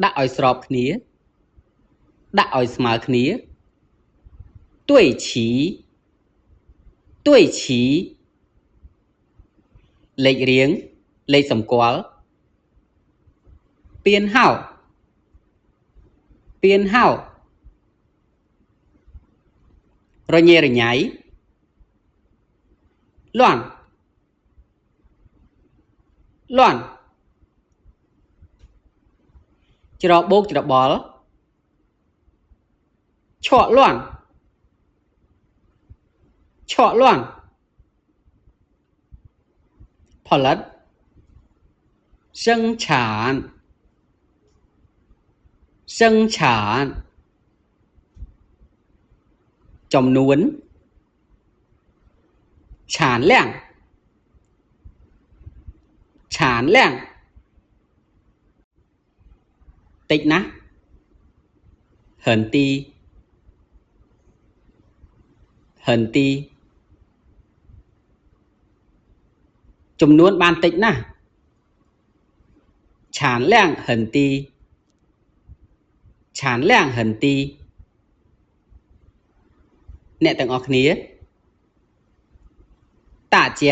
ដាក់ឲ្យស្របគ្នាដាក់ឲ្យស្មើគ្នា对齐对齐លេខរៀងលេខសម្គាល់编号编号រញ៉េរញ៉ៃ乱乱ច្របូកច្របល់ឆក់លាន់ឆក់លាន់ផលិត生产生产ចំនួន产量产量តិចណាស់很低很低ចំនួនបានតិចណាស់产量很低产量很低អ្នកទាំងអស់គ្នា大家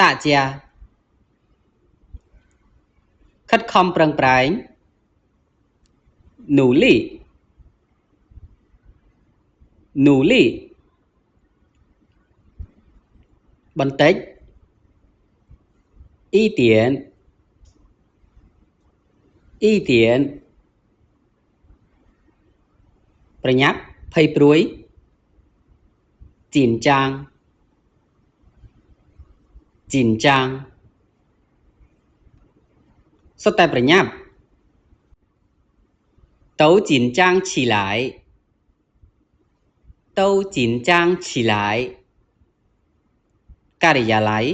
大家ខិតខំប្រឹងប្រែង努力努力បន្តិច一点一点ប្រញាប់ភ័យព្រួយជីនចាងជីនចាងសុទ្ធតែប្រញាប់都紧张起来都紧张起来ការិយាល័យ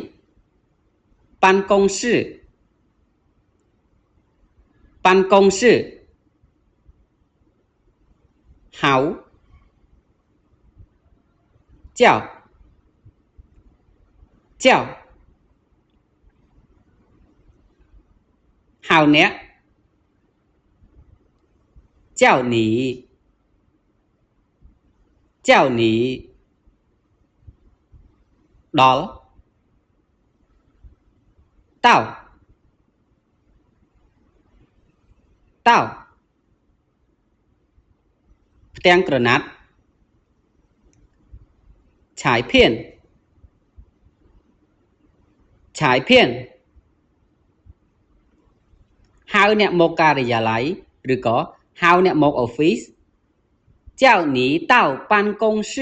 办公室办公室ហៅ叫叫ហៅអ្នក叫你叫你ដល់到到ផ្ទាំងក្រណាត់ឆាយភានឆាយភានហៅអ្នកមកការិយាល័យឬក៏ហៅអ្នកមក office 叫你到办公室